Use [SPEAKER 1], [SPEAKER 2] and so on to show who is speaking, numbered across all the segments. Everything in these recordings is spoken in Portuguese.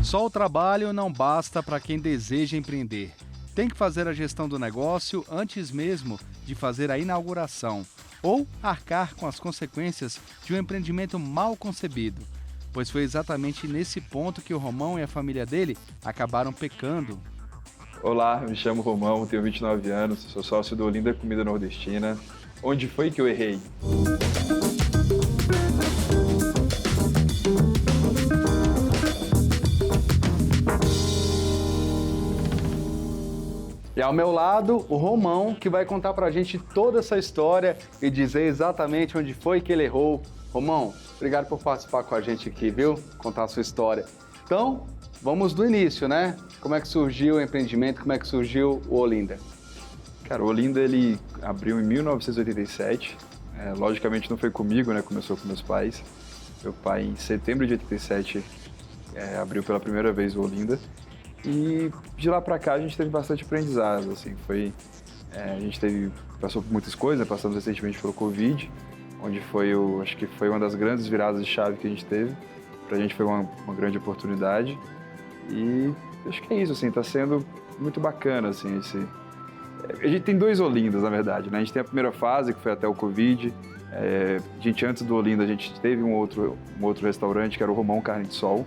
[SPEAKER 1] Só o trabalho não basta para quem deseja empreender. Tem que fazer a gestão do negócio antes mesmo de fazer a inauguração ou arcar com as consequências de um empreendimento mal concebido. Pois foi exatamente nesse ponto que o Romão e a família dele acabaram pecando.
[SPEAKER 2] Olá, me chamo Romão, tenho 29 anos, sou sócio do Olinda Comida Nordestina. Onde foi que eu errei?
[SPEAKER 1] E ao meu lado, o Romão, que vai contar pra gente toda essa história e dizer exatamente onde foi que ele errou. Romão, obrigado por participar com a gente aqui, viu? Contar a sua história. Então, vamos do início, né? Como é que surgiu o empreendimento, como é que surgiu o Olinda?
[SPEAKER 2] Cara, o Olinda, ele abriu em 1987. Logicamente não foi comigo, né? Começou com meus pais. Meu pai, em setembro de 87, abriu pela primeira vez o Olinda. E de lá pra cá a gente teve bastante aprendizado, assim, a gente passou por muitas coisas, né? Passamos recentemente pelo Covid, onde acho que foi uma das grandes viradas de chave que a gente teve. Pra gente foi uma grande oportunidade e acho que é isso, assim, tá sendo muito bacana, assim, a gente tem dois Olindas, na verdade, né? A gente tem a primeira fase, que foi até o Covid. Antes do Olinda, a gente teve um outro restaurante, que era o Romão Carne de Sol.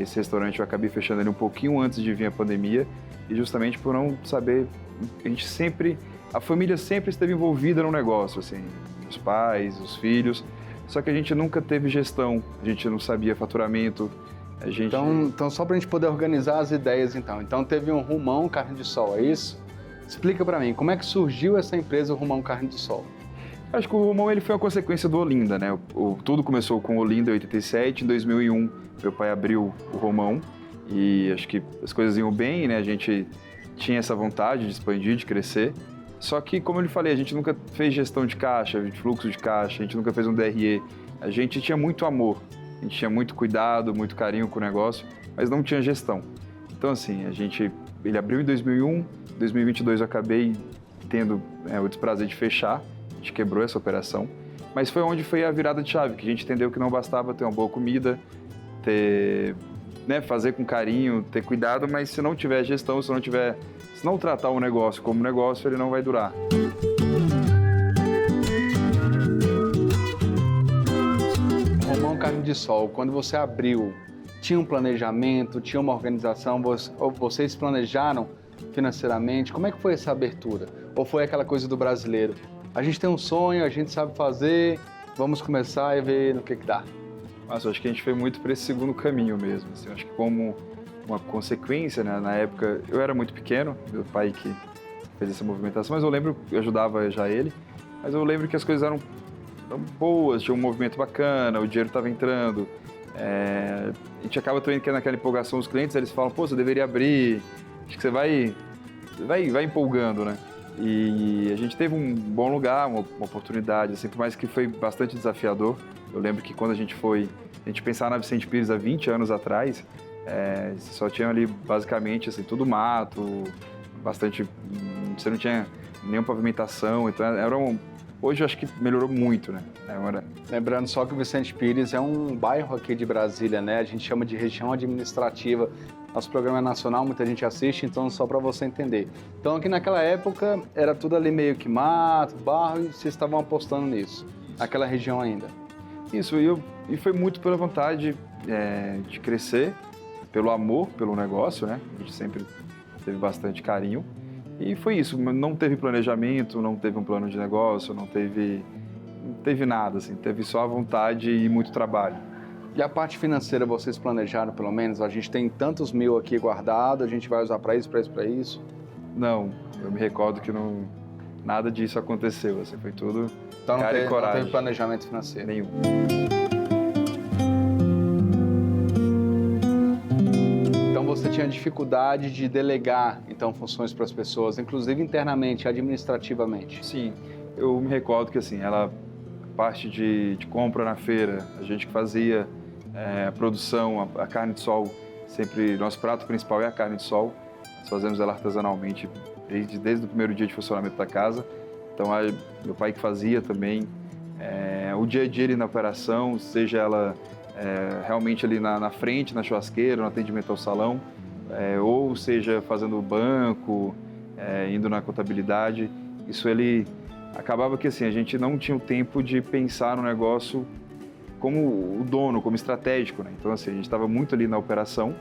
[SPEAKER 2] Esse restaurante eu acabei fechando ele um pouquinho antes de vir a pandemia, e justamente por não saber, a família sempre esteve envolvida no negócio, assim, os pais, os filhos, só que a gente nunca teve gestão, a gente não sabia faturamento,
[SPEAKER 1] Então só pra gente poder organizar as ideias, então teve um Romão Carne de Sol, é isso? Explica pra mim, como é que surgiu essa empresa, o Romão Carne de Sol?
[SPEAKER 2] Acho que o Romão ele foi uma consequência do Olinda, né? Tudo começou com o Olinda em 87, em 2001 meu pai abriu o Romão e acho que as coisas iam bem, né? A gente tinha essa vontade de expandir, de crescer. Só que, como eu lhe falei, a gente nunca fez gestão de caixa, de fluxo de caixa, a gente nunca fez um DRE. A gente tinha muito amor, a gente tinha muito cuidado, muito carinho com o negócio, mas não tinha gestão. Então, assim, ele abriu em 2001, em 2022 eu acabei tendo o desprazer de fechar. A gente quebrou essa operação, mas foi onde foi a virada de chave, que a gente entendeu que não bastava ter uma boa comida, fazer com carinho, ter cuidado, mas se não tiver gestão, se não tratar o negócio como negócio, ele não vai durar.
[SPEAKER 1] Romão Carne de Sol, quando você abriu, tinha um planejamento, tinha uma organização, vocês planejaram financeiramente? Como é que foi essa abertura? Ou foi aquela coisa do brasileiro? A gente tem um sonho, a gente sabe fazer, vamos começar e ver no que dá.
[SPEAKER 2] Mas acho que a gente foi muito para esse segundo caminho mesmo. Assim, acho que como uma consequência, né? Na época eu era muito pequeno, meu pai que fez essa movimentação, mas eu ajudava já ele, mas eu lembro que as coisas eram boas, tinha um movimento bacana, o dinheiro estava entrando. A gente acaba também tendo aquela empolgação, os clientes eles falam, pô, você deveria abrir, acho que você vai empolgando, né? E a gente teve um bom lugar, uma oportunidade, assim, por mais que foi bastante desafiador. Eu lembro que quando a gente pensava na Vicente Pires há 20 anos atrás, só tinha ali basicamente assim, tudo mato, você não tinha nenhuma pavimentação, então hoje eu acho que melhorou muito, né?
[SPEAKER 1] Lembrando só que o Vicente Pires é um bairro aqui de Brasília, né? A gente chama de região administrativa. Nosso programa é nacional, muita gente assiste, então só para você entender. Então aqui naquela época era tudo ali meio que mato, barro, e vocês estavam apostando nisso, naquela região ainda.
[SPEAKER 2] Isso, e foi muito pela vontade de crescer, pelo amor pelo negócio, né? A gente sempre teve bastante carinho. E foi isso, não teve planejamento, não teve um plano de negócio, não teve nada, assim, teve só a vontade e muito trabalho.
[SPEAKER 1] E a parte financeira vocês planejaram pelo menos? A gente tem tantos mil aqui guardado, a gente vai usar para isso?
[SPEAKER 2] Não, eu me recordo que nada disso aconteceu, assim, foi tudo cara e coragem.
[SPEAKER 1] Não teve planejamento financeiro?
[SPEAKER 2] Nenhum.
[SPEAKER 1] Então você tinha dificuldade de delegar funções para as pessoas, inclusive internamente, administrativamente?
[SPEAKER 2] Sim, eu me recordo que assim, a parte de compra na feira, a gente que fazia a produção, a carne de sol, sempre, nosso prato principal é a carne de sol, nós fazemos ela artesanalmente desde o primeiro dia de funcionamento da casa, então meu pai que fazia também, o dia a dia ali na operação, seja ela realmente ali na frente, na churrasqueira, no atendimento ao salão, ou seja, fazendo banco, indo na contabilidade. Isso ele acabava que assim, a gente não tinha o tempo de pensar no negócio como o dono, como estratégico, né? Então assim, a gente estava muito ali na operação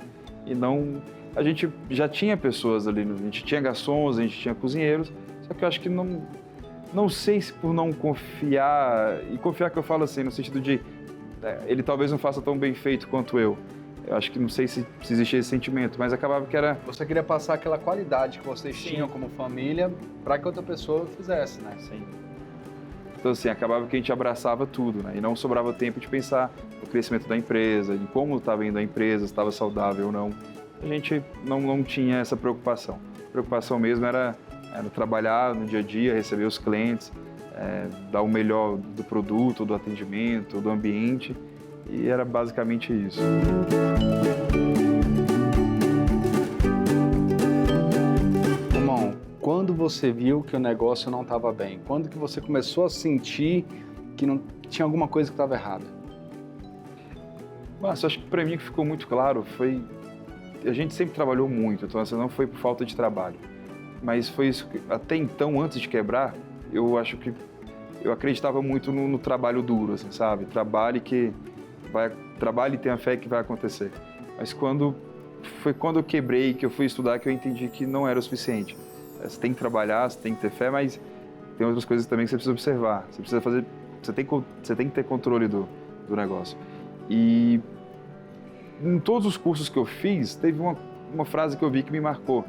[SPEAKER 2] e não... A gente já tinha pessoas ali, a gente tinha garçons, a gente tinha cozinheiros, só que eu acho que não sei se por não confiar, e confiar que eu falo assim, no sentido de ele talvez não faça tão bem feito quanto eu. Eu acho que não sei se existia esse sentimento, mas acabava que era...
[SPEAKER 1] Você queria passar aquela qualidade que vocês tinham como família para que outra pessoa fizesse, né?
[SPEAKER 2] Sim. Então, assim, acabava que a gente abraçava tudo, né? E não sobrava tempo de pensar no crescimento da empresa, de como estava indo a empresa, se estava saudável ou não. A gente não tinha essa preocupação. A preocupação mesmo era trabalhar no dia a dia, receber os clientes, dar o melhor do produto, do atendimento, do ambiente. E era basicamente isso.
[SPEAKER 1] Irmão, quando você viu que o negócio não estava bem? Quando que você começou a sentir que não tinha alguma coisa que estava errada?
[SPEAKER 2] Mas acho que para mim o que ficou muito claro foi... A gente sempre trabalhou muito, então assim, não foi por falta de trabalho. Mas foi isso que, até então, antes de quebrar, eu acho que eu acreditava muito no trabalho duro, assim, sabe? Trabalhe e tenha fé que vai acontecer. Mas quando eu quebrei, que eu fui estudar, que eu entendi que não era o suficiente. Você tem que trabalhar, você tem que ter fé, mas tem outras coisas também que você precisa observar. Você precisa fazer, você tem que ter controle do negócio. E em todos os cursos que eu fiz, teve uma frase que eu vi que me marcou.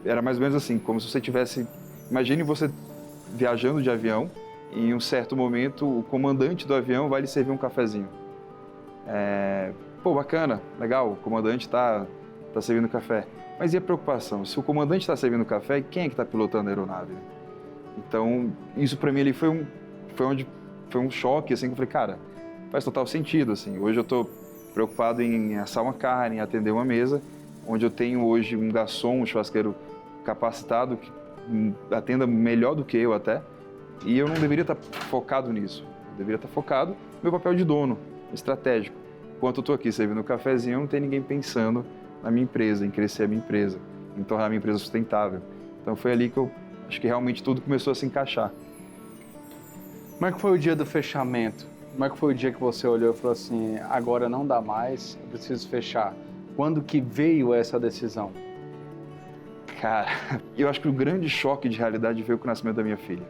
[SPEAKER 2] Era mais ou menos assim, como se você tivesse... Imagine você viajando de avião e em um certo momento o comandante do avião vai lhe servir um cafezinho. Pô, bacana, legal, o comandante tá servindo café. Mas e a preocupação? Se o comandante está servindo café, quem é que está pilotando a aeronave? Então, isso para mim ali foi um choque, assim, que eu falei, cara, faz total sentido, assim. Hoje eu estou preocupado em assar uma carne, em atender uma mesa, onde eu tenho hoje um garçom, um churrasqueiro capacitado, que atenda melhor do que eu até, e eu não deveria estar focado nisso. Eu deveria estar focado no meu papel de dono, estratégico. Enquanto eu estou aqui servindo um cafezinho, não tem ninguém pensando na minha empresa, em crescer a minha empresa, em tornar a minha empresa sustentável. Então foi ali que eu acho que realmente tudo começou a se encaixar.
[SPEAKER 1] Como é que foi o dia do fechamento? Como é que foi o dia que você olhou e falou assim, agora não dá mais, eu preciso fechar? Quando que veio essa decisão?
[SPEAKER 2] Cara, eu acho que o grande choque de realidade veio com o nascimento da minha filha.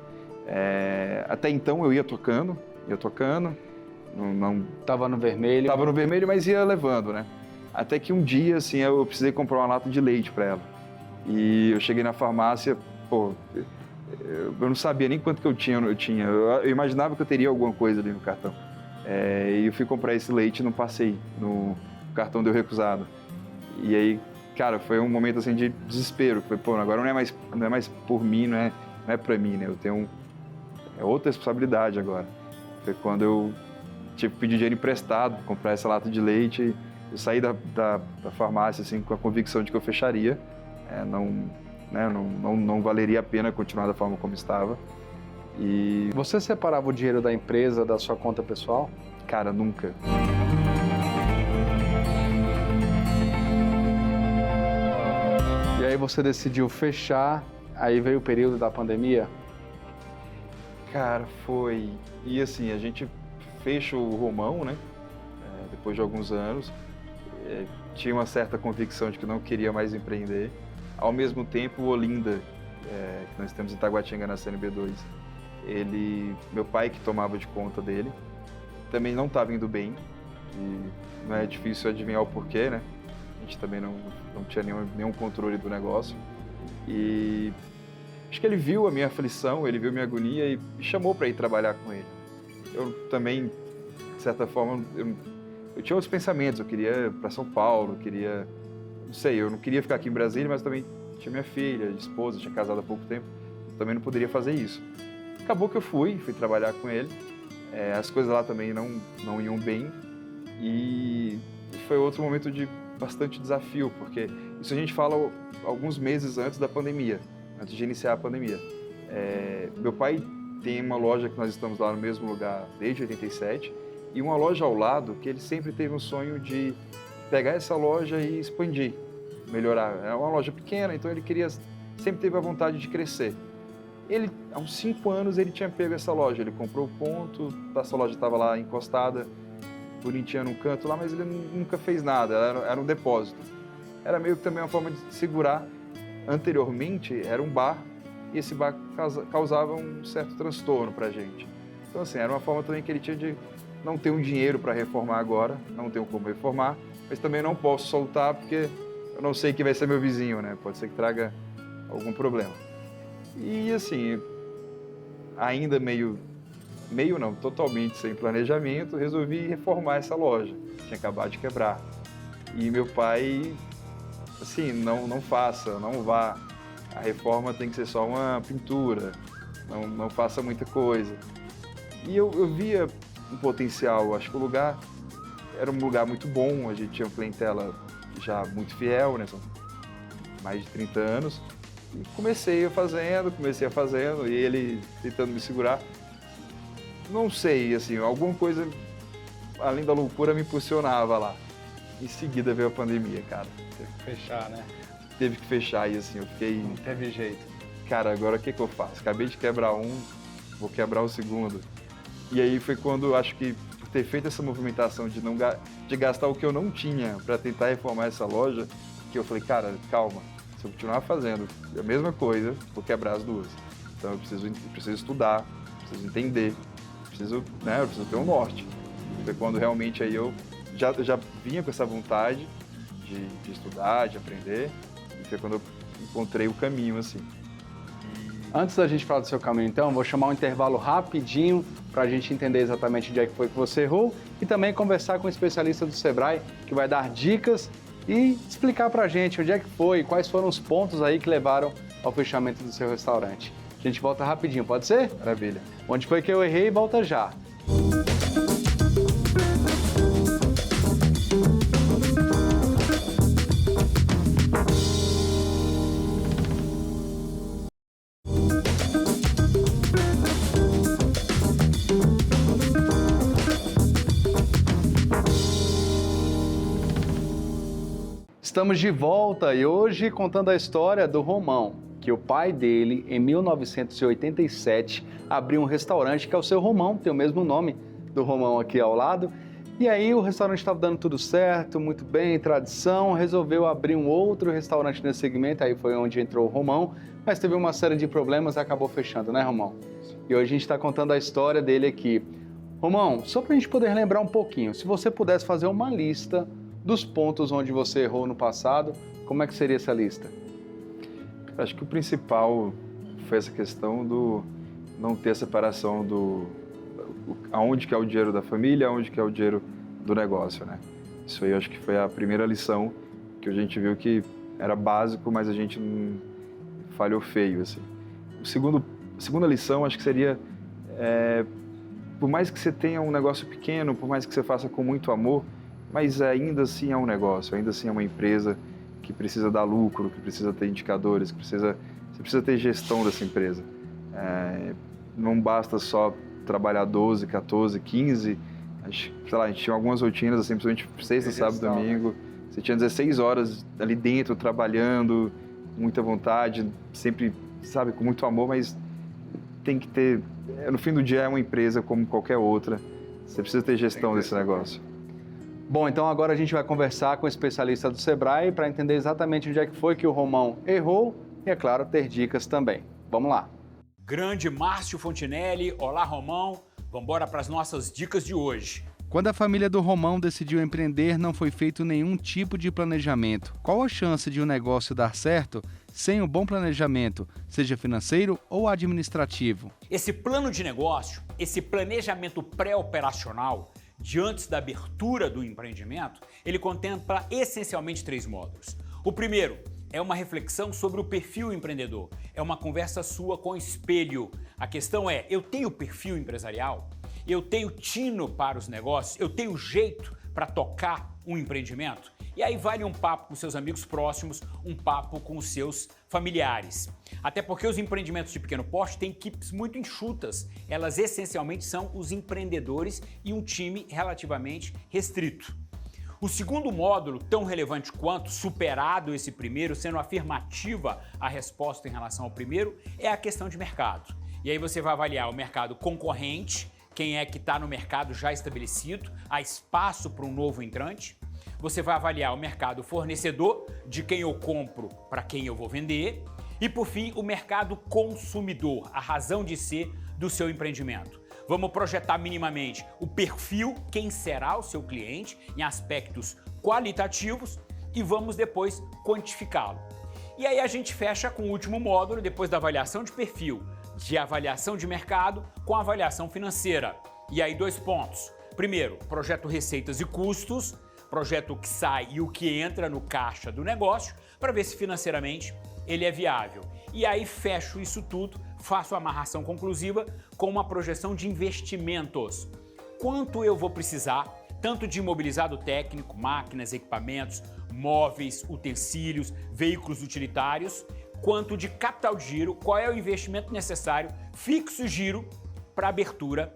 [SPEAKER 2] Até então eu ia tocando, não...
[SPEAKER 1] Tava no vermelho?
[SPEAKER 2] Tava no vermelho, mas ia levando, né? Até que um dia, assim, eu precisei comprar uma lata de leite para ela. E eu cheguei na farmácia, pô, eu não sabia nem quanto que eu tinha. Eu imaginava que eu teria alguma coisa ali no cartão. E eu fui comprar esse leite e não passei. O cartão deu recusado. E aí, cara, foi um momento assim de desespero. Foi, pô, agora não é mais por mim, não é pra mim, né? Eu tenho outra responsabilidade agora. Foi quando eu tive que pedir dinheiro emprestado, comprar essa lata de leite. Eu saí da farmácia assim com a convicção de que eu fecharia. Não valeria a pena continuar da forma como estava. E
[SPEAKER 1] você separava o dinheiro da empresa da sua conta pessoal?
[SPEAKER 2] Cara, nunca.
[SPEAKER 1] E aí você decidiu fechar, aí veio o período da pandemia?
[SPEAKER 2] Cara, foi. E assim, a gente fecha o Romão, né? Depois de alguns anos. Tinha uma certa convicção de que não queria mais empreender. Ao mesmo tempo, o Olinda, que nós temos em Taguatinga, na CNB2, meu pai que tomava de conta dele, também não estava indo bem. E não é difícil adivinhar o porquê, né? A gente também não tinha nenhum controle do negócio. E acho que ele viu a minha aflição, ele viu a minha agonia e me chamou para ir trabalhar com ele. Eu também, de certa forma, eu tinha outros pensamentos. Eu queria ir para São Paulo, eu não queria ficar aqui em Brasília, mas também tinha minha filha, esposa, tinha casado há pouco tempo, também não poderia fazer isso. Acabou que eu fui trabalhar com ele, as coisas lá também não iam bem e foi outro momento de bastante desafio, porque isso a gente fala alguns meses antes da pandemia, antes de iniciar a pandemia. Meu pai tem uma loja que nós estamos lá no mesmo lugar desde 87 e uma loja ao lado que ele sempre teve um sonho de pegar essa loja e expandir, melhorar. É uma loja pequena, então ele sempre teve a vontade de crescer. Ele, há uns 5 anos, ele tinha pego essa loja, ele comprou o ponto, essa loja estava lá encostada, bonitinha num canto lá, mas ele nunca fez nada, era um depósito. Era meio que também uma forma de segurar. Anteriormente, era um bar, e esse bar causava um certo transtorno pra gente. Então, assim, era uma forma também que ele tinha de não ter um dinheiro para reformar agora, não tenho como reformar, mas também não posso soltar porque eu não sei quem vai ser meu vizinho, né? Pode ser que traga algum problema. E assim, ainda totalmente sem planejamento, resolvi reformar essa loja. Tinha acabado de quebrar. E meu pai, assim, não faça, não vá. A reforma tem que ser só uma pintura, não faça muita coisa. E eu via um potencial, acho que o lugar era um lugar muito bom, a gente tinha uma clientela já muito fiel, né? São mais de 30 anos. E comecei a fazendo, e ele tentando me segurar. Não sei, assim, alguma coisa além da loucura me impulsionava lá. Em seguida veio a pandemia, cara.
[SPEAKER 1] Teve que fechar, né?
[SPEAKER 2] Teve que fechar e assim, eu fiquei...
[SPEAKER 1] Não teve jeito.
[SPEAKER 2] Cara, agora o que eu faço? Acabei de quebrar um, vou quebrar o segundo. E aí foi quando, acho que por ter feito essa movimentação de gastar o que eu não tinha para tentar reformar essa loja, que eu falei, cara, calma, se eu continuar fazendo a mesma coisa, vou quebrar as duas. Então eu preciso estudar, preciso entender, eu preciso ter um norte. Foi quando realmente aí eu já vinha com essa vontade de estudar, de aprender, e foi quando eu encontrei o caminho, assim.
[SPEAKER 1] Antes da gente falar do seu caminho, então, vou chamar um intervalo rapidinho para a gente entender exatamente onde é que foi que você errou e também conversar com um especialista do Sebrae que vai dar dicas e explicar para a gente onde é que foi, quais foram os pontos aí que levaram ao fechamento do seu restaurante. A gente volta rapidinho, pode ser?
[SPEAKER 2] Maravilha.
[SPEAKER 1] Onde foi que eu errei, volta já. Estamos de volta e hoje contando a história do Romão, que o pai dele, em 1987, abriu um restaurante que é o Seu Romão, tem o mesmo nome do Romão aqui ao lado. E aí o restaurante estava dando tudo certo, muito bem, tradição, resolveu abrir um outro restaurante nesse segmento, aí foi onde entrou o Romão, mas teve uma série de problemas e acabou fechando, né, Romão? E hoje a gente está contando a história dele aqui. Romão, só para a gente poder lembrar um pouquinho, se você pudesse fazer uma lista dos pontos onde você errou no passado, como é que seria essa lista?
[SPEAKER 2] Acho que o principal foi essa questão do não ter a separação aonde que é o dinheiro da família, aonde que é o dinheiro do negócio, né? Isso aí eu acho que foi a primeira lição que a gente viu que era básico, mas a gente falhou feio, assim. A segunda lição acho que seria, por mais que você tenha um negócio pequeno, por mais que você faça com muito amor, mas ainda assim é um negócio, ainda assim é uma empresa que precisa dar lucro, que precisa ter indicadores, você precisa ter gestão dessa empresa. Não basta só trabalhar 12, 14, 15, a gente tinha algumas rotinas, assim, principalmente sexta, sábado, domingo, você tinha 16 horas ali dentro, trabalhando, muita vontade, sempre, sabe, com muito amor, mas tem que ter, no fim do dia é uma empresa como qualquer outra, você precisa ter gestão desse negócio.
[SPEAKER 1] Bom, então agora a gente vai conversar com o especialista do Sebrae para entender exatamente onde é que foi que o Romão errou e, é claro, ter dicas também. Vamos lá.
[SPEAKER 3] Grande Márcio Fontinelli, olá Romão, vamos embora para as nossas dicas de hoje.
[SPEAKER 1] Quando a família do Romão decidiu empreender, não foi feito nenhum tipo de planejamento. Qual a chance de um negócio dar certo sem um bom planejamento, seja financeiro ou administrativo?
[SPEAKER 3] Esse plano de negócio, esse planejamento pré-operacional, de antes da abertura do empreendimento, ele contempla essencialmente 3 módulos. O primeiro é uma reflexão sobre o perfil empreendedor, é uma conversa sua com o espelho. A questão é, eu tenho perfil empresarial? Eu tenho tino para os negócios? Eu tenho jeito para tocar um empreendimento? E aí vale um papo com seus amigos próximos, um papo com os seus familiares. Até porque os empreendimentos de pequeno porte têm equipes muito enxutas. Elas essencialmente são os empreendedores e um time relativamente restrito. O segundo módulo, tão relevante quanto, superado esse primeiro, sendo afirmativa a resposta em relação ao primeiro, é a questão de mercado. E aí você vai avaliar o mercado concorrente, quem é que está no mercado já estabelecido, há espaço para um novo entrante. Você vai avaliar o mercado fornecedor, de quem eu compro para quem eu vou vender. E por fim, o mercado consumidor, a razão de ser do seu empreendimento. Vamos projetar minimamente o perfil, quem será o seu cliente, em aspectos qualitativos, e vamos depois quantificá-lo. E aí a gente fecha com o último módulo, depois da avaliação de perfil, de avaliação de mercado, com a avaliação financeira. E aí 2 pontos. Primeiro, projeto receitas e custos, projeto o que sai e o que entra no caixa do negócio, para ver se financeiramente ele é viável. E aí fecho isso tudo, faço a amarração conclusiva com uma projeção de investimentos. Quanto eu vou precisar, tanto de imobilizado técnico, máquinas, equipamentos, móveis, utensílios, veículos utilitários, quanto de capital de giro, qual é o investimento necessário, fixo giro, para a abertura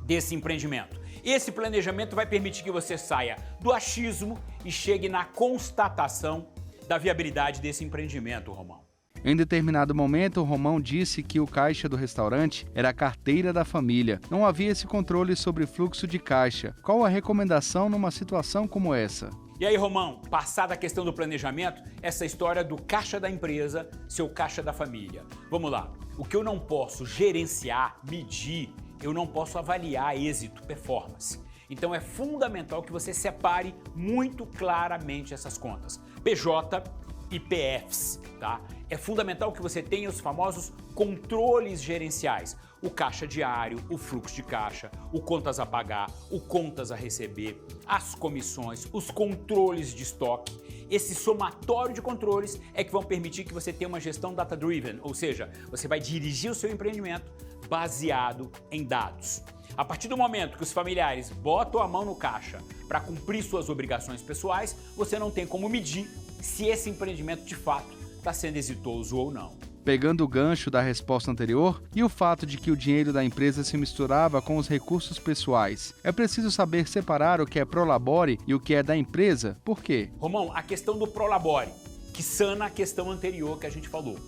[SPEAKER 3] desse empreendimento. Esse planejamento vai permitir que você saia do achismo e chegue na constatação da viabilidade desse empreendimento, Romão.
[SPEAKER 1] Em determinado momento, o Romão disse que o caixa do restaurante era a carteira da família. Não havia esse controle sobre fluxo de caixa. Qual a recomendação numa situação como essa?
[SPEAKER 3] E aí, Romão, passada a questão do planejamento, essa história do caixa da empresa, seu caixa da família. Vamos lá. O que eu não posso gerenciar, medir, eu não posso avaliar êxito, performance. Então é fundamental que você separe muito claramente essas contas. PJ e PFs, tá? É fundamental que você tenha os famosos controles gerenciais. O caixa diário, o fluxo de caixa, o contas a pagar, o contas a receber, as comissões, os controles de estoque. Esse somatório de controles é que vão permitir que você tenha uma gestão data-driven, ou seja, você vai dirigir o seu empreendimento baseado em dados. A partir do momento que os familiares botam a mão no caixa para cumprir suas obrigações pessoais, você não tem como medir se esse empreendimento de fato está sendo exitoso ou não.
[SPEAKER 1] Pegando o gancho da resposta anterior e o fato de que o dinheiro da empresa se misturava com os recursos pessoais, é preciso saber separar o que é Prolabore e o que é da empresa. Por quê?
[SPEAKER 3] Romão, a questão do Prolabore, que sana a questão anterior que a gente falou.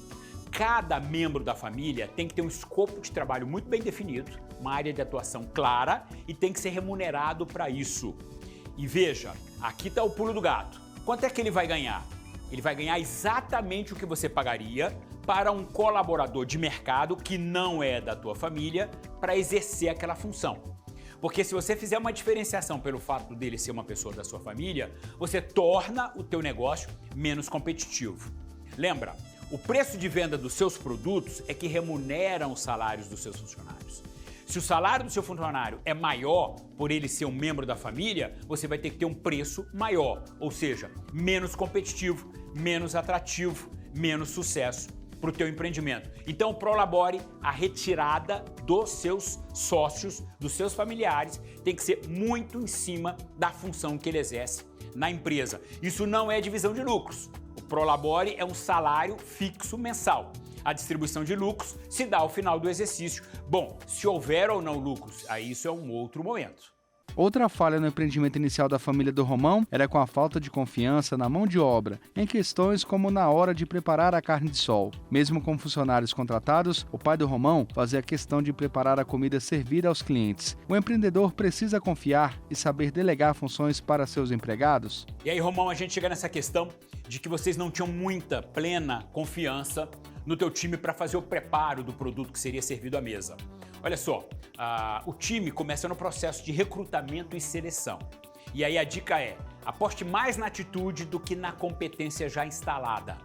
[SPEAKER 3] Cada membro da família tem que ter um escopo de trabalho muito bem definido, uma área de atuação clara e tem que ser remunerado para isso. E veja, aqui está o pulo do gato. Quanto é que ele vai ganhar? Ele vai ganhar exatamente o que você pagaria para um colaborador de mercado que não é da tua família para exercer aquela função. Porque se você fizer uma diferenciação pelo fato dele ser uma pessoa da sua família, você torna o teu negócio menos competitivo. Lembra, o preço de venda dos seus produtos é que remuneram os salários dos seus funcionários. Se o salário do seu funcionário é maior por ele ser um membro da família, você vai ter que ter um preço maior, ou seja, menos competitivo, menos atrativo, menos sucesso para o teu empreendimento. Então, Prolabore, a retirada dos seus sócios, dos seus familiares, tem que ser muito em cima da função que ele exerce na empresa. Isso não é divisão de lucros. O Prolabore é um salário fixo mensal. A distribuição de lucros se dá ao final do exercício. Bom, se houver ou não lucros, aí isso é um outro momento.
[SPEAKER 1] Outra falha no empreendimento inicial da família do Romão era com a falta de confiança na mão de obra, em questões como na hora de preparar a carne de sol. Mesmo com funcionários contratados, o pai do Romão fazia questão de preparar a comida servida aos clientes. O empreendedor precisa confiar e saber delegar funções para seus empregados?
[SPEAKER 3] E aí, Romão, a gente chega nessa questão de que vocês não tinham muita, plena confiança no teu time para fazer o preparo do produto que seria servido à mesa. Olha só, o time começa no processo de recrutamento e seleção. E aí a dica é, aposte mais na atitude do que na competência já instalada.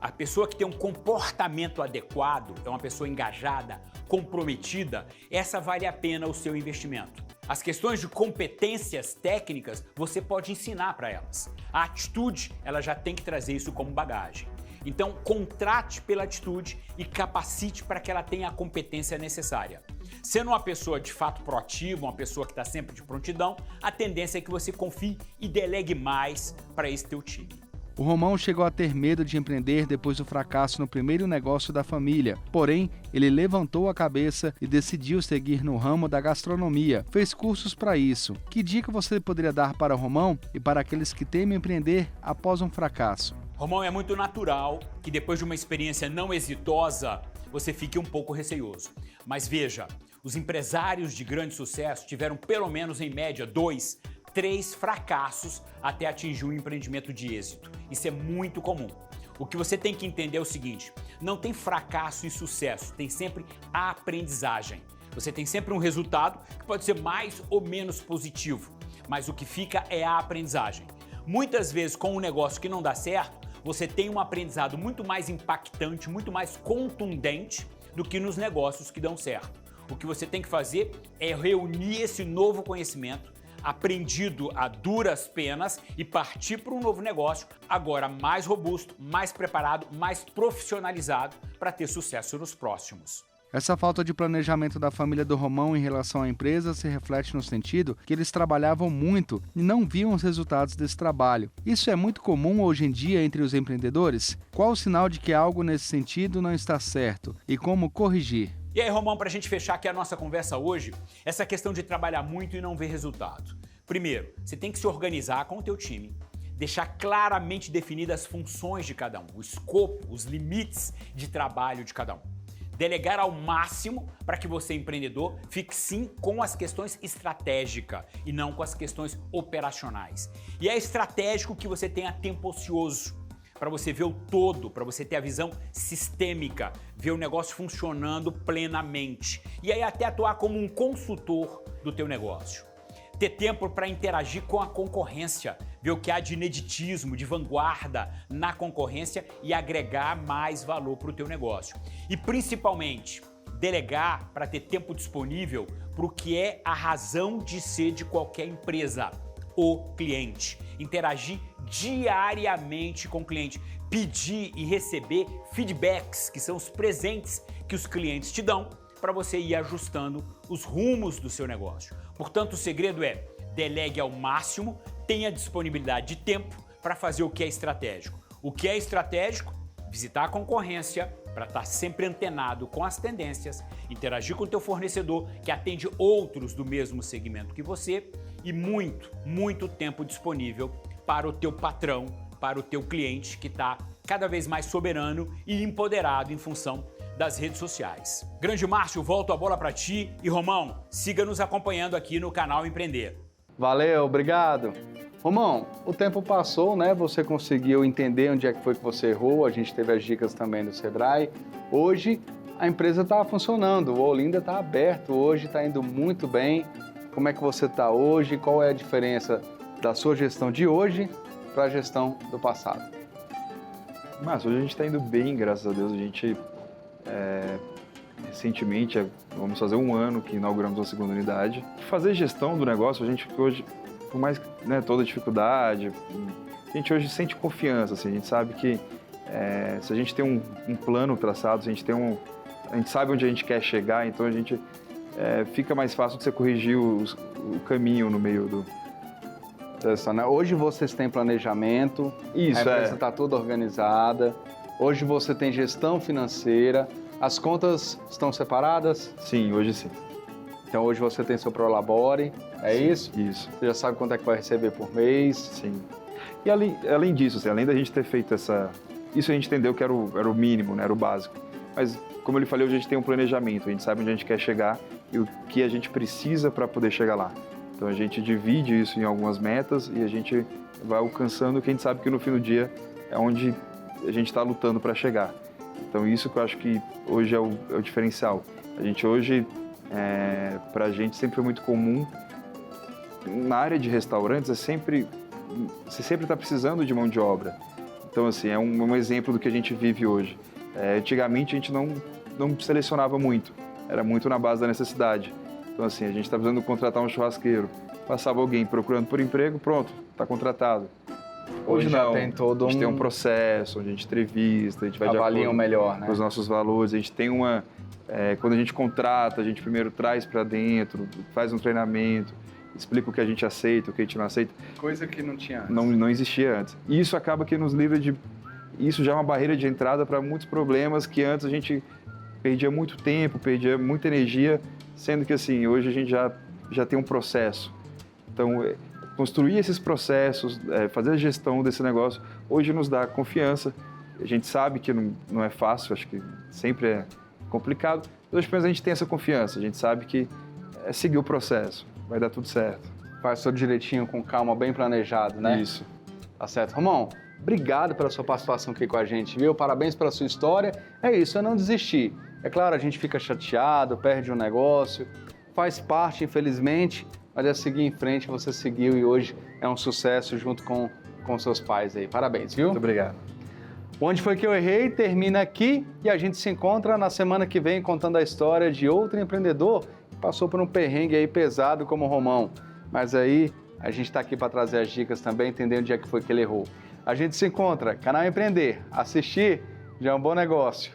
[SPEAKER 3] A pessoa que tem um comportamento adequado, é uma pessoa engajada, comprometida, essa vale a pena o seu investimento. As questões de competências técnicas, você pode ensinar para elas. A atitude, ela já tem que trazer isso como bagagem. Então, contrate pela atitude e capacite para que ela tenha a competência necessária. Sendo uma pessoa de fato proativa, uma pessoa que está sempre de prontidão, a tendência é que você confie e delegue mais para esse teu time.
[SPEAKER 1] O Romão chegou a ter medo de empreender depois do fracasso no primeiro negócio da família. Porém, ele levantou a cabeça e decidiu seguir no ramo da gastronomia. Fez cursos para isso. Que dica você poderia dar para o Romão e para aqueles que temem empreender após um fracasso?
[SPEAKER 3] Romão, é muito natural que depois de uma experiência não exitosa, você fique um pouco receioso. Mas veja, os empresários de grande sucesso tiveram pelo menos em média 2, 3 fracassos até atingir um empreendimento de êxito. Isso é muito comum. O que você tem que entender é o seguinte: não tem fracasso e sucesso, tem sempre a aprendizagem. Você tem sempre um resultado que pode ser mais ou menos positivo, mas o que fica é a aprendizagem. Muitas vezes, com um negócio que não dá certo, você tem um aprendizado muito mais impactante, muito mais contundente do que nos negócios que dão certo. O que você tem que fazer é reunir esse novo conhecimento aprendido a duras penas e partir para um novo negócio, agora mais robusto, mais preparado, mais profissionalizado para ter sucesso nos próximos.
[SPEAKER 1] Essa falta de planejamento da família do Romão em relação à empresa se reflete no sentido que eles trabalhavam muito e não viam os resultados desse trabalho. Isso é muito comum hoje em dia entre os empreendedores? Qual o sinal de que algo nesse sentido não está certo e como corrigir?
[SPEAKER 3] E aí, Romão, para a gente fechar aqui a nossa conversa hoje, essa questão de trabalhar muito e não ver resultado. Primeiro, você tem que se organizar com o teu time, deixar claramente definidas as funções de cada um, o escopo, os limites de trabalho de cada um. Delegar ao máximo para que você, empreendedor, fique sim com as questões estratégicas e não com as questões operacionais. E é estratégico que você tenha tempo ocioso, para você ver o todo, para você ter a visão sistêmica, ver o negócio funcionando plenamente. E aí até atuar como um consultor do teu negócio. Ter tempo para interagir com a concorrência, ver o que há de ineditismo, de vanguarda na concorrência e agregar mais valor para o teu negócio. E principalmente, delegar para ter tempo disponível para o que é a razão de ser de qualquer empresa, o cliente. Interagir diariamente com o cliente, pedir e receber feedbacks, que são os presentes que os clientes te dão para você ir ajustando os rumos do seu negócio. Portanto, o segredo é: delegue ao máximo, tenha disponibilidade de tempo para fazer o que é estratégico. O que é estratégico? Visitar a concorrência para estar sempre antenado com as tendências, interagir com o teu fornecedor que atende outros do mesmo segmento que você e muito tempo disponível para o teu patrão, para o teu cliente que está cada vez mais soberano e empoderado em função das redes sociais. Grande Márcio, volto a bola para ti e Romão, siga nos acompanhando aqui no canal Empreender.
[SPEAKER 1] Valeu, obrigado. Romão, o tempo passou, né? Você conseguiu entender onde é que foi que você errou, a gente teve as dicas também do Sebrae. Hoje a empresa está funcionando, o Olinda está aberto, hoje está indo muito bem. Como é que você está hoje? Qual é a diferença da sua gestão de hoje para a gestão do passado?
[SPEAKER 2] Mas hoje a gente está indo bem, graças a Deus. A gente, recentemente, vamos fazer 1 ano que inauguramos a segunda unidade. Fazer gestão do negócio, a gente hoje, por mais toda dificuldade, a gente hoje sente confiança. Assim, a gente sabe que se a gente tem um plano traçado, se a gente sabe onde a gente quer chegar, então a gente fica mais fácil de você corrigir o caminho no meio do...
[SPEAKER 1] Hoje vocês têm planejamento,
[SPEAKER 2] Isso,
[SPEAKER 1] a empresa está toda organizada, hoje você tem gestão financeira, as contas estão separadas?
[SPEAKER 2] Sim, hoje sim.
[SPEAKER 1] Então hoje você tem seu Prolabore,
[SPEAKER 2] Sim,
[SPEAKER 1] isso?
[SPEAKER 2] Isso.
[SPEAKER 1] Você já sabe quanto é que vai receber por mês?
[SPEAKER 2] Sim. E além disso, assim, além da gente ter feito isso a gente entendeu que era o mínimo, né, era o básico. Mas, como eu lhe falei, hoje a gente tem um planejamento, a gente sabe onde a gente quer chegar e o que a gente precisa para poder chegar lá. Então a gente divide isso em algumas metas e a gente vai alcançando o que a gente sabe que no fim do dia é onde a gente está lutando para chegar. Então isso que eu acho que hoje é o diferencial. A gente hoje, para a gente sempre é muito comum, na área de restaurantes, você sempre está precisando de mão de obra. Então assim, é um exemplo do que a gente vive hoje. Antigamente a gente não selecionava muito, era muito na base da necessidade. Então assim, a gente está precisando contratar um churrasqueiro, passava alguém procurando por emprego, pronto, está contratado.
[SPEAKER 1] Hoje já tem todo
[SPEAKER 2] a gente tem um processo, onde a gente entrevista, a gente vai de
[SPEAKER 1] avaliam
[SPEAKER 2] acordo
[SPEAKER 1] melhor, né?
[SPEAKER 2] com os nossos valores, a gente tem uma... quando a gente contrata, a gente primeiro traz para dentro, faz um treinamento, explica o que a gente aceita, o que a gente não aceita.
[SPEAKER 1] Coisa que não tinha antes.
[SPEAKER 2] Não existia antes. E isso acaba que nos livra de... Isso já é uma barreira de entrada para muitos problemas que antes a gente perdia muito tempo, perdia muita energia, sendo que assim, hoje a gente já tem um processo. Então, construir esses processos, fazer a gestão desse negócio, hoje nos dá confiança. A gente sabe que não é fácil, acho que sempre é complicado, mas a gente tem essa confiança, a gente sabe que é seguir o processo, vai dar tudo certo.
[SPEAKER 1] Faz tudo direitinho, com calma, bem planejado, né?
[SPEAKER 2] Isso.
[SPEAKER 1] Tá certo. Romão, obrigado pela sua participação aqui com a gente, viu? Parabéns pela sua história. É isso, é não desistir. É claro, a gente fica chateado, perde um negócio, faz parte, infelizmente, mas é seguir em frente, você seguiu e hoje é um sucesso junto com seus pais aí. Parabéns, viu?
[SPEAKER 2] Muito obrigado.
[SPEAKER 1] Onde Foi Que Eu Errei termina aqui e a gente se encontra na semana que vem contando a história de outro empreendedor que passou por um perrengue aí pesado como o Romão. Mas aí a gente está aqui para trazer as dicas também, entender onde é que foi que ele errou. A gente se encontra, Canal Empreender. Assistir já é um bom negócio.